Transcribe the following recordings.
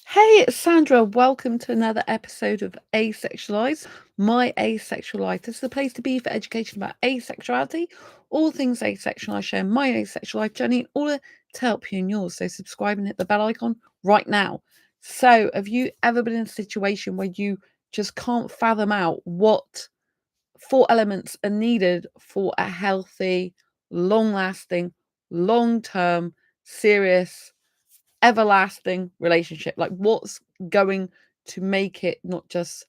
Hey, it's Sandra. Welcome to another episode of Asexualise, my asexual life. This is the place to be for education about asexuality, all things asexual. I share my asexual life journey in order to help you in yours. So subscribe and hit the bell icon right now. So, have you ever been in a situation where you just can't fathom out what four elements are needed for a healthy, long-lasting, long-term, serious everlasting relationship? Like, what's going to make it not just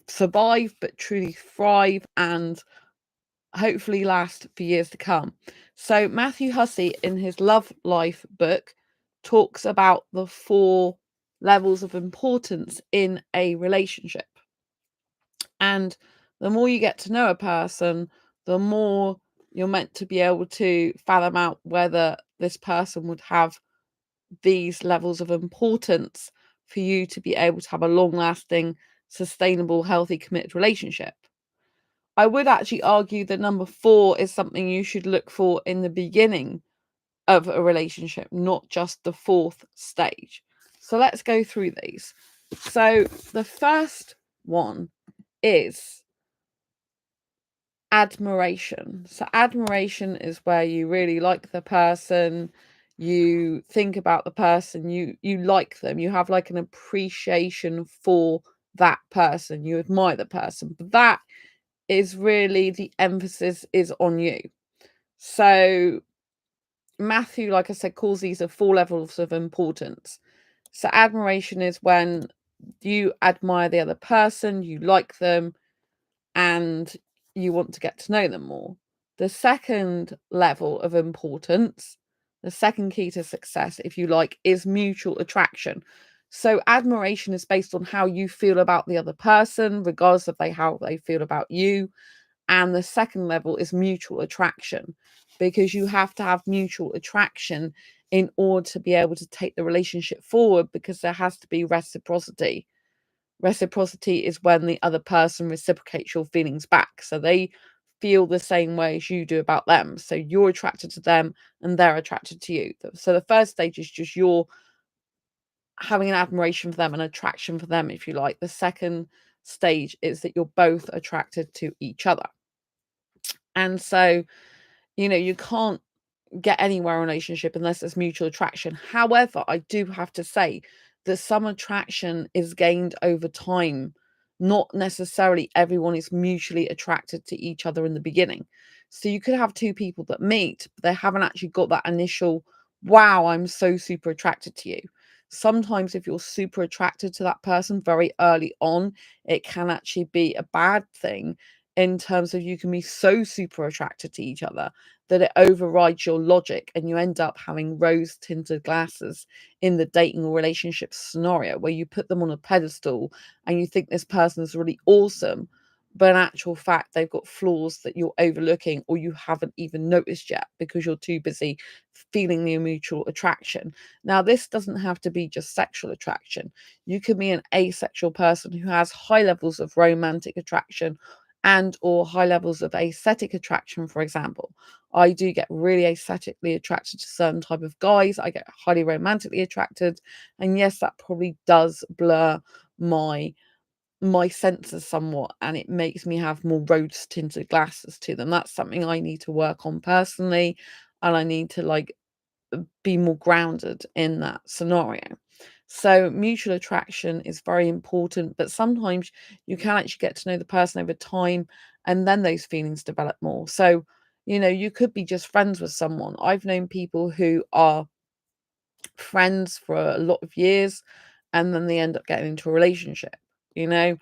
survive, but truly thrive and hopefully last for years to come? So, Matthew Hussey, in his Love Life book, talks about the four levels of importance in a relationship. And the more you get to know a person, the more you're meant to be able to fathom out whether this person would have these levels of importance for you to be able to have a long lasting, sustainable, healthy, committed relationship. I would actually argue that number four is something you should look for in the beginning of a relationship, not just the fourth stage. So let's go through these. So the first one is admiration. So admiration is where you really like the person, you think about the person, you like them, you have like an appreciation for that person, you admire the person. But that is really the emphasis is on you. So Matthew, like I said, calls these the four levels of importance. So admiration is when you admire the other person, you like them, and you want to get to know them more. The second level of importance, the second key to success, if you like, is mutual attraction. So admiration is based on how you feel about the other person, regardless of how they feel about you. And the second level is mutual attraction, because you have to have mutual attraction in order to be able to take the relationship forward, because there has to be reciprocity. Reciprocity is when the other person reciprocates your feelings back. So they feel the same way as you do about them. So you're attracted to them and they're attracted to you. So the first stage is just you're having an admiration for them, an attraction for them, if you like. The second stage is that you're both attracted to each other. And so, you can't get anywhere in a relationship unless there's mutual attraction. However, I do have to say that some attraction is gained over time. Not necessarily everyone is mutually attracted to each other in the beginning. So you could have two people that meet, but they haven't actually got that initial, wow, I'm so super attracted to you. Sometimes, if you're super attracted to that person very early on, it can actually be a bad thing, in terms of you can be so super attracted to each other that it overrides your logic and you end up having rose tinted glasses in the dating or relationship scenario, where you put them on a pedestal and you think this person is really awesome, but in actual fact they've got flaws that you're overlooking or you haven't even noticed yet because you're too busy feeling the mutual attraction. Now, this doesn't have to be just sexual attraction. You could be an asexual person who has high levels of romantic attraction and or high levels of aesthetic attraction. For example, I do get really aesthetically attracted to certain type of guys. I get highly romantically attracted, and yes, that probably does blur my senses somewhat, and it makes me have more rose tinted glasses to them. That's something I need to work on personally, and I need to be more grounded in that scenario. So mutual attraction is very important, but sometimes you can actually get to know the person over time and then those feelings develop more. So, you could be just friends with someone. I've known people who are friends for a lot of years and then they end up getting into a relationship, you know.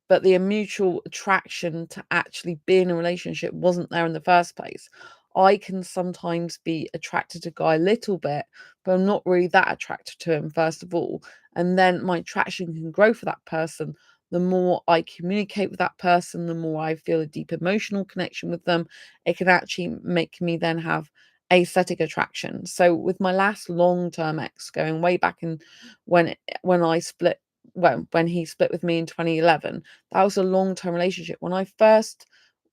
But the mutual attraction to actually be in a relationship wasn't there in the first place. I can sometimes be attracted to a guy a little bit, but I'm not really that attracted to him, first of all. And then my attraction can grow for that person. The more I communicate with that person, the more I feel a deep emotional connection with them. It can actually make me then have aesthetic attraction. So with my last long-term ex, going way back in when I split, when he split with me in 2011, that was a long-term relationship. When I first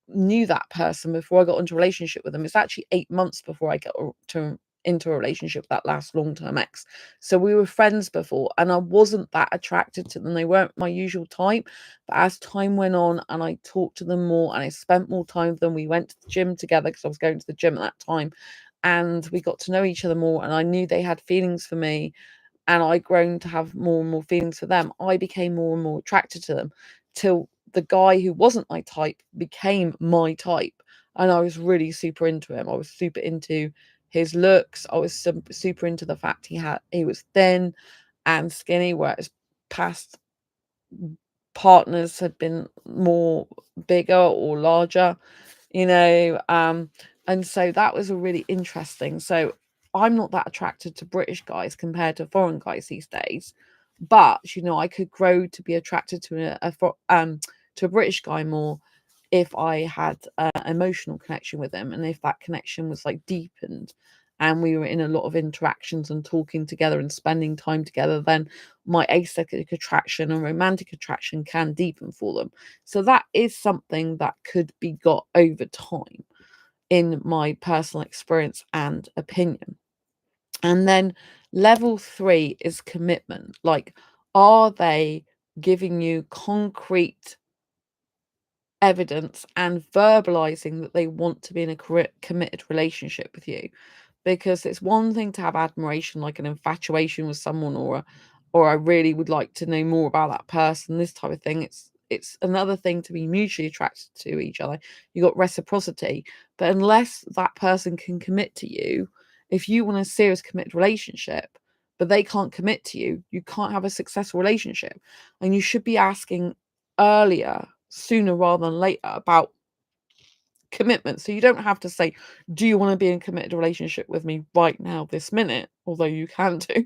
knew that person before I got into a relationship with them, it's actually 8 months before I got to into a relationship with that last long-term ex. So we were friends before, and I wasn't that attracted to them. They weren't my usual type. But as time went on and I talked to them more and I spent more time with them, we went to the gym together because I was going to the gym at that time, and we got to know each other more, and I knew they had feelings for me, and I grown to have more and more feelings for them. I became more and more attracted to them till the guy who wasn't my type became my type. And I was really super into him. I was super into his looks. I was super into the fact he was thin and skinny, whereas past partners had been more bigger or larger, you know. And so that was a really interesting. So I'm not that attracted to British guys compared to foreign guys these days, but I could grow to be attracted to to a British guy more if I had an emotional connection with him, and if that connection was like deepened and we were in a lot of interactions and talking together and spending time together, then my asexual attraction and romantic attraction can deepen for them. So that is something that could be got over time, in my personal experience and opinion. And then level 3 is commitment. Like, are they giving you concrete evidence and verbalizing that they want to be in a committed relationship with you? Because it's one thing to have admiration, like an infatuation with someone, or I really would like to know more about that person, this type of thing. It's another thing to be mutually attracted to each other. You got reciprocity. But unless that person can commit to you, if you want a serious committed relationship but they can't commit to you, you can't have a successful relationship. And you should be asking earlier, sooner rather than later, about commitment. So you don't have to say, do you want to be in a committed relationship with me right now, this minute? Although you can do.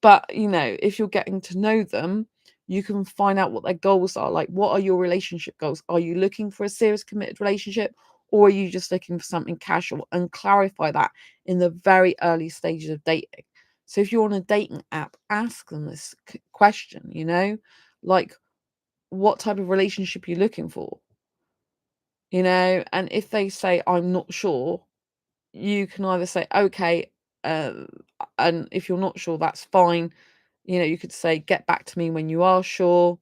But, if you're getting to know them, you can find out what their goals are. Like, what are your relationship goals? Are you looking for a serious committed relationship, or are you just looking for something casual? And clarify that in the very early stages of dating. So if you're on a dating app, ask them this question, like, what type of relationship are you looking for? And if they say, I'm not sure, you can either say, okay, and if you're not sure, that's fine. You could say, get back to me when you are sure,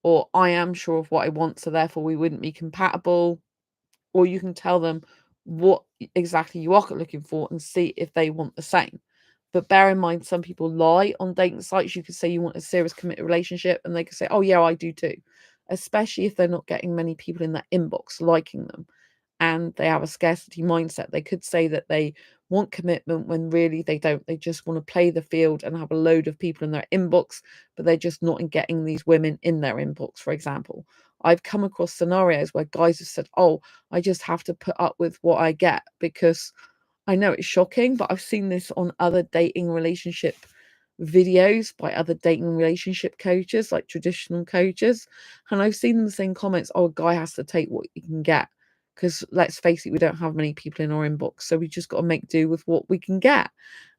or I am sure of what I want, so therefore we wouldn't be compatible. Or you can tell them what exactly you are looking for and see if they want the same. But bear in mind, some people lie on dating sites. You could say you want a serious committed relationship, and they could say, oh yeah, I do too. Especially if they're not getting many people in their inbox liking them, and they have a scarcity mindset. They could say that they want commitment when really they don't. They just want to play the field and have a load of people in their inbox, but they're just not getting these women in their inbox, for example. I've come across scenarios where guys have said, oh, I just have to put up with what I get, because I know it's shocking, but I've seen this on other dating relationship videos by other dating relationship coaches, like traditional coaches. And I've seen them saying comments, oh, a guy has to take what he can get. Because let's face it, we don't have many people in our inbox. So we just got to make do with what we can get.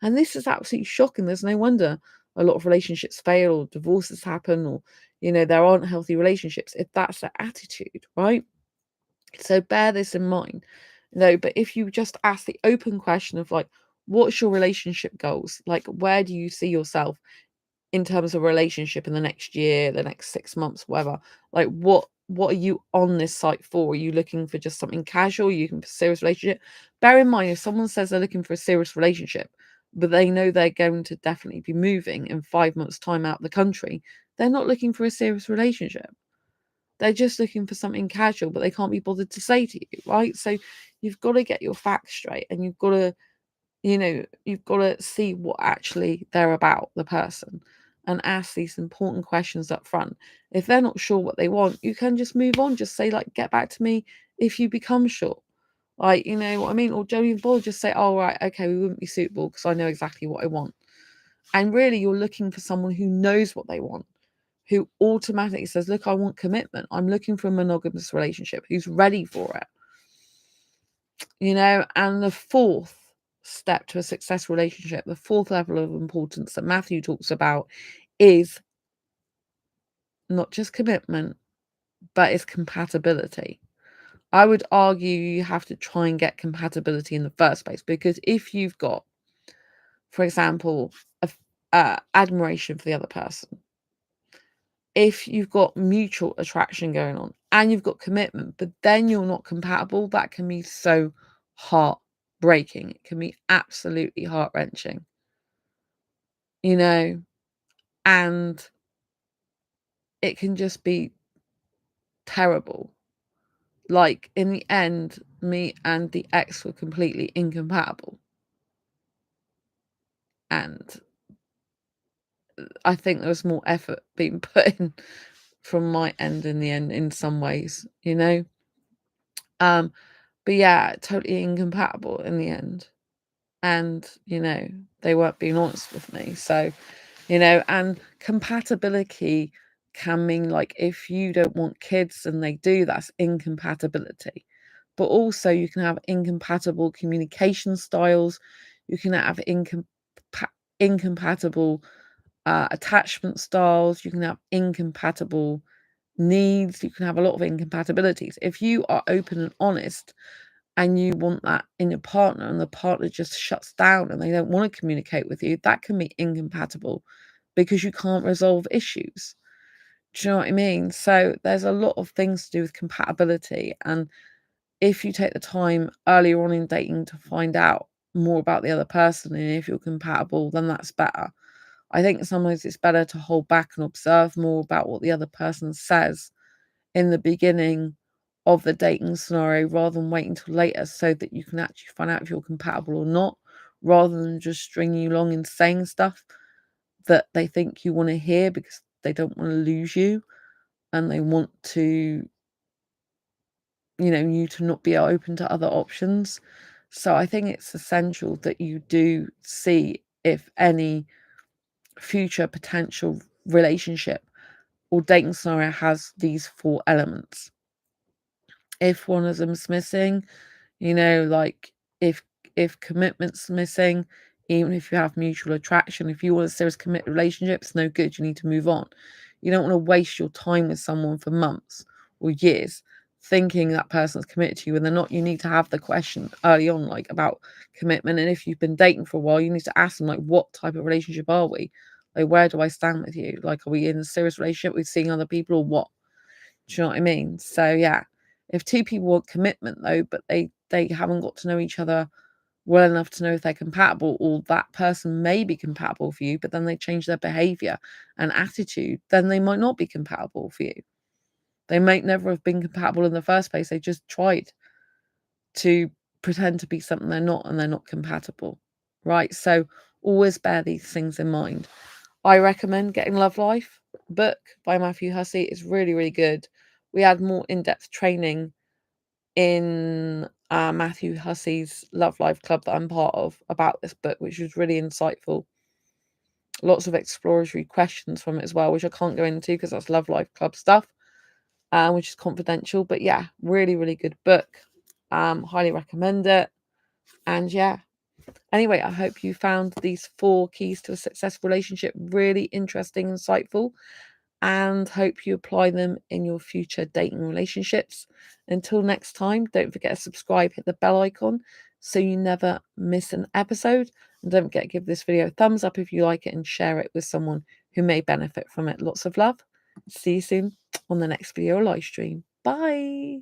And this is absolutely shocking. There's no wonder a lot of relationships fail, or divorces happen, or, there aren't healthy relationships if that's their attitude, right? So bear this in mind. No, but if you just ask the open question of, like, what's your relationship goals? Like, where do you see yourself in terms of relationship in the next year, the next 6 months, whatever? Like, what are you on this site for? Are you looking for just something casual? Are you looking for a serious relationship? Bear in mind, if someone says they're looking for a serious relationship, but they know they're going to definitely be moving in 5 months' time out of the country, they're not looking for a serious relationship. They're just looking for something casual, but they can't be bothered to say to you, right? So you've got to get your facts straight, and you've got to see what actually they're about, the person, and ask these important questions up front. If they're not sure what they want, you can just move on. Just say, like, get back to me if you become sure. Like, you know what I mean? Or don't even bother, just say, oh, right, okay, we wouldn't be suitable because I know exactly what I want. And really, you're looking for someone who knows what they want, who automatically says, look, I want commitment. I'm looking for a monogamous relationship, who's ready for it. And the fourth step to a successful relationship, the fourth level of importance that Matthew talks about, is not just commitment, but it's compatibility. I would argue you have to try and get compatibility in the first place, because if you've got for example, admiration for the other person. If you've got mutual attraction going on and you've got commitment, but then you're not compatible, that can be so heartbreaking. It can be absolutely heart-wrenching, you know, and it can just be terrible. Like, in the end, me and the ex were completely incompatible. And I think there was more effort being put in from my end in the end in some ways, you know? But yeah, totally incompatible in the end. And, you know, they weren't being honest with me. So, you know, and compatibility can mean like if you don't want kids and they do, that's incompatibility. But also you can have incompatible communication styles. You can have incompatible attachment styles. You can have incompatible needs. You can have a lot of incompatibilities. If you are open and honest and you want that in your partner and the partner just shuts down and they don't want to communicate with you, that can be incompatible because you can't resolve issues. Do you know what I mean? So there's a lot of things to do with compatibility. And if you take the time earlier on in dating to find out more about the other person and if you're compatible, then that's better. I think sometimes it's better to hold back and observe more about what the other person says in the beginning of the dating scenario rather than wait until later so that you can actually find out if you're compatible or not, rather than just stringing you along and saying stuff that they think you want to hear because they don't want to lose you and they want to, you know, you to not be open to other options. So I think it's essential that you do see if any future potential relationship or dating scenario has these 4 elements. If one of them's missing, you know, like if commitment's missing, even if you have mutual attraction, if you want a serious committed relationship, it's no good. You need to move on. You don't want to waste your time with someone for months or years thinking that person's committed to you when they're not. You need to have the question early on, like about commitment. And if you've been dating for a while, you need to ask them, like, what type of relationship are we? Like, where do I stand with you? Like, are we in a serious relationship with seeing other people or what? Do you know what I mean? So yeah, if 2 people want commitment though, but they haven't got to know each other well enough to know if they're compatible, or that person may be compatible for you, but then they change their behavior and attitude, then they might not be compatible for you. They might never have been compatible in the first place. They just tried to pretend to be something they're not and they're not compatible. Right? So always bear these things in mind. I recommend Getting Love Life book by Matthew Hussey. It's really, really good. We had more in-depth training in Matthew Hussey's Love Life Club that I'm part of about this book, which was really insightful. Lots of exploratory questions from it as well, which I can't go into because that's Love Life Club stuff, which is confidential. But yeah, really, really good book. Highly recommend it. And yeah. Anyway, I hope you found these 4 keys to a successful relationship really interesting, insightful, and hope you apply them in your future dating relationships. Until next time, don't forget to subscribe, hit the bell icon so you never miss an episode. And don't forget to give this video a thumbs up if you like it and share it with someone who may benefit from it. Lots of love. See you soon on the next video or live stream. Bye.